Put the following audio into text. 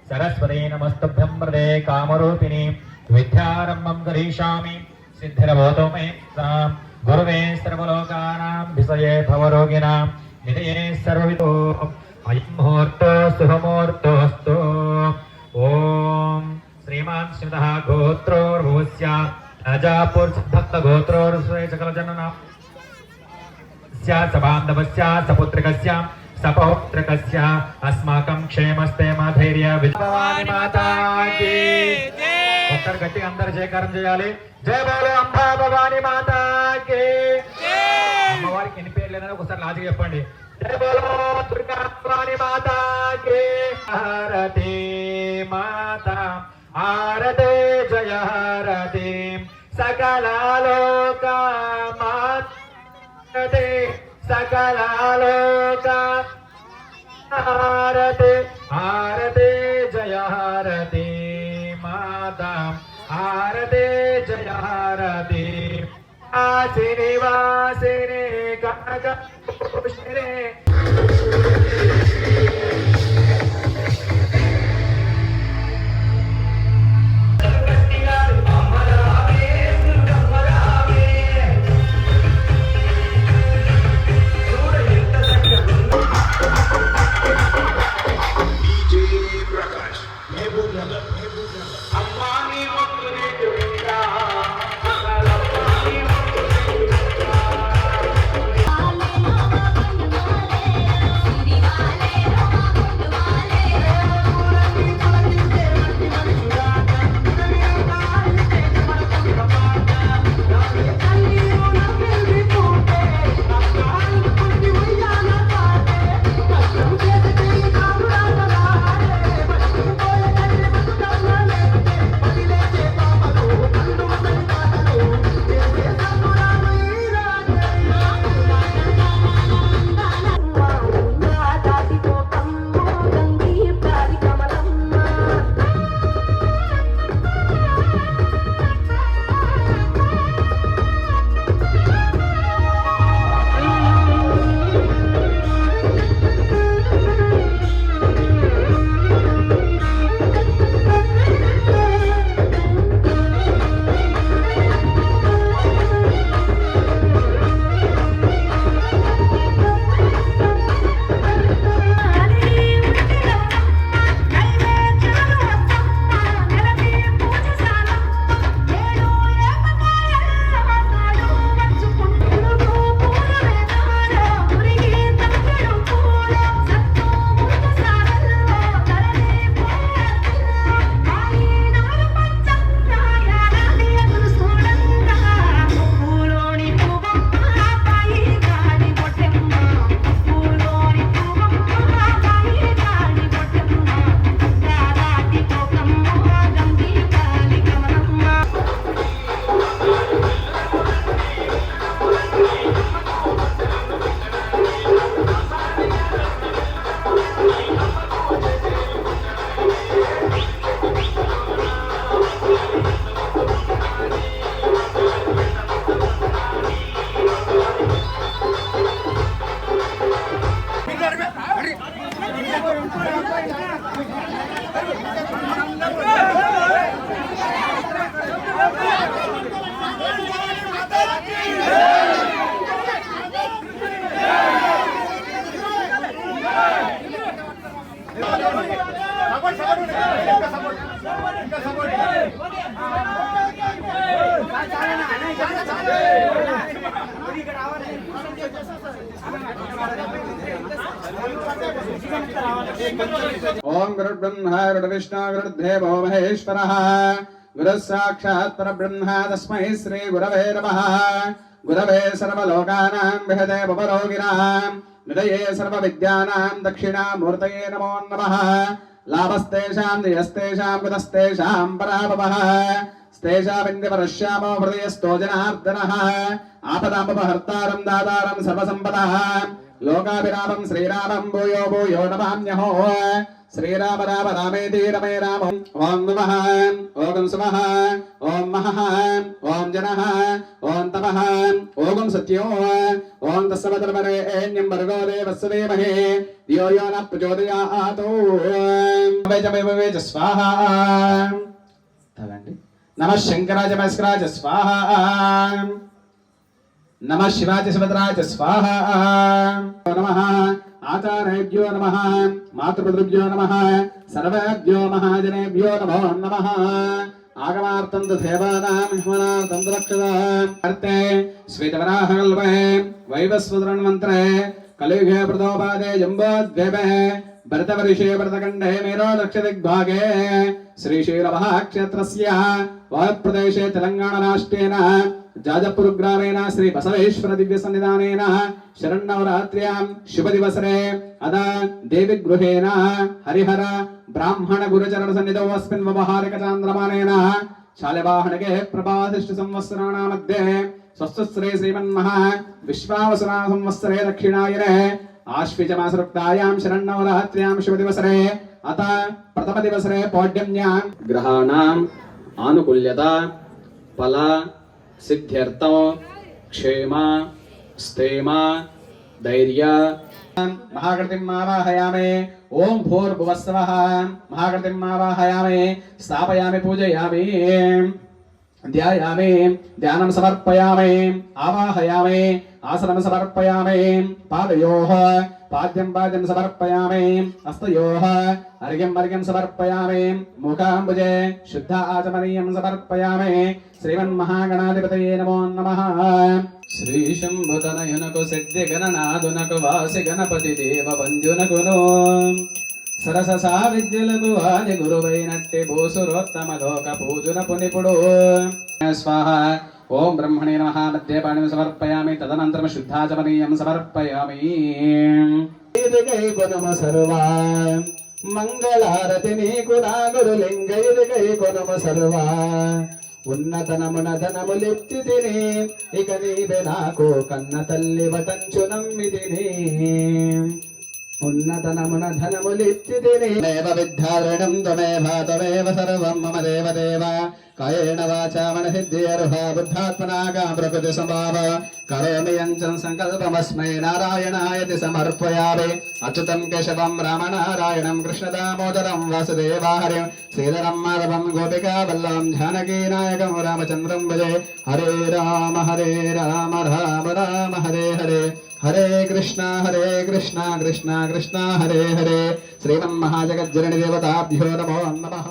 सरस्वती नमस्तुभ्यं वरदे कामरूपिणी विद्यारम्भं करिष्यामि सिद्धिर्भवतु मे सदां गुरुवे सर्वलोकानां विषये भवरोगिणां निधये सर्वविदो अयं मुहूर्तो शुभमुहूर्तोऽस्तु। ओम श्रीमान् श्रीमतः गोत्रोर्भुवस्य राजापुरभक्तगोत्रोर्स्वे सकलजनना सबान्धवस्य सपुत्रकस्य सपौत्रकस्य अस्माकं क्षेमस्ते माधैर्य भवानी माता की जय। गट्टिगा अंदर जयकाరం చేయాలి। జయ బోలో అంబా భవానీ మాతా की जय। అమ్మవారికి ఎన్ని పేర్లు లేదని ఒకసారి లాజిక్ చెప్పండి। జయ బోలో దుర్గా భవానీ మాతా की హారతి మాతా ఆరతే జయ హారతి सकलालोका माते सकलालोका हारते हारते जय हारते माता हारते जय हारते आसिने वासिने कनकपुष्पिने ओम गुरुर्ब्रह्मा गुरुर्विष्णु गुरुर्देवो महेश्वरः गुरुः साक्षात् परब्रह्म तस्मै श्री गुरवे नमः। गुरवे सर्वलोकानां विहते भवरोगिणां निधये सर्वविद्यानां दक्षिणामूर्तये नमो नमः। लाभस्तेषां नियस्तेषां कुतस्तेषां पराभवः स्तेषामिन्द्यपरश्यामो हृदयस्थो जनार्दनः आपदामपहर्तारं दातारं सर्वसम्पदः లోకాభిరామం శ్రీరామం భూయో భూయో నమామ్యహో శ్రీరామ రామ రామేతి రమే రామ ఓం నమః ఓం సుమః ఓం మహః ఓం జనః ఓం తపః ఓం సత్యో ఓం తస్సవతర్వరేణ్యం భర్గో దేవస్య ధీమహి ధియో యో న ప్రచోదయాత్ వేజ స్వాహా తగండి నమః శంకరాయ మస్కరాయ స్వాహా నమః శివాయ సుభద్రాయ స్వాహా నమః ఆచార్యేభ్యో నమః మాతృపితృభ్యో నమః సర్వేభ్యో మహాజనేభ్యో నమో నమః ఆగమార్థం దేవానాం హిమనార్థం రక్షదాం అర్తే శ్వేతవరాహకల్పే వైవస్వతన్వంత్రే కలియుగే ప్రతోపాదే జంబోద్వేపే భరతవర్షే భరతఖండే మేరో దక్షిణదిగ్భాగే శ్రీశైలమహాక్షేత్రస్య వాయుప్రదేశే తెలంగాణ రాష్ట్రేణ జాజపూర్ గ్రామేణ శ్రీ బసవేశ్వర దివ్య సన్నిధానేన శరన్నవరాత్ర్యాం శుభదివసరే అదా దేవి గృహేణ హరిహర బ్రాహ్మణ గురుచరణ సన్నిధౌ అస్మిన్ వ్యవహారిక చాంద్రమానేన శాలివాహనకే ప్రభాసిష్ట సంవత్సరాణా మధ్యే స్వస్తి శ్రీ శ్రీమన్మహా విశ్వావసునా సంవత్సరే దక్షిణాయనే ఆశ్విజ మాసరుక్తాయాం శరన్నవరాత్ర్యాం శుభదివసరే అత ప్రథమ దివసరే పౌఢ్యమ్యాం గ్రహాణాం ఆనుకూల్యత ఫల సిద్ధ్యర్థం క్షేమ స్థేమ ధైర్య మహాగణపతిం ఆవాహయామి ఓం భూర్భువస్సవః మహాగణపతిం ఆవాహయామి స్థాపయామి పూజయామి ధ్యాయామి ధ్యానం సమర్పయామి ఆవాహయామి ఆసనం సమర్పయామి పాదయోః పాద్యం పాద్యం సమర్పయామి హస్తయోః అర్ఘ్యం సమర్పయామి ముఖాంబుజే శుద్ధ ఆచమనీయం సమర్పయామి శ్రీమన్మహాగణాధిపతయే నమో నమః శ్రీ శంభుతనయునకు సిద్ధి గణనాథునకు వాసి గణపతి దేవ వంద్యునకును సరస సావిద్యులకు ఆది గురువైనట్టి భూసురోత్తమ లోక పూజున పునిపుడు స్వాహ ఓం బ్రహ్మణే నమః మధ్యే పాణిం సమర్పయామి తదనంతరం శుద్ధాచమనీయం సమర్పయామి సర్వా మంగళారతి నీకు నాగురులింగ ఇదిగై కొనమ సర్వా ఉన్నతనమున ధనములెత్తి తిని ఇక నీవే నాకు కన్న తల్లి వటంచు నమ్మి తిని ఉన్నతనమున ధనములిత్తి తిని విద్ధారణం త్వమేవ సర్వం మమ దేవదేవ కాయేన వాచా మనసిద్ధిర్హా బుద్ధాత్మనా ప్రకృతి సంభావ కరోమి యంచం సంకల్పమస్మై నారాయణాయతి సమర్పయామి అచ్యుతం కేశవం రామనారాయణం కృష్ణదామోదరం వాసుదేవాహరిం శ్రీధరం మాధవం గోపికా వల్లభం జానకీ నాయకం రామచంద్రం భజే హరే రామ రామ రామ హరే హరే హరే కృష్ణ కృష్ణ కృష్ణ హరే హరే శ్రీమన్మహాజగజ్జనని దేవతాభ్యో నమో నమః.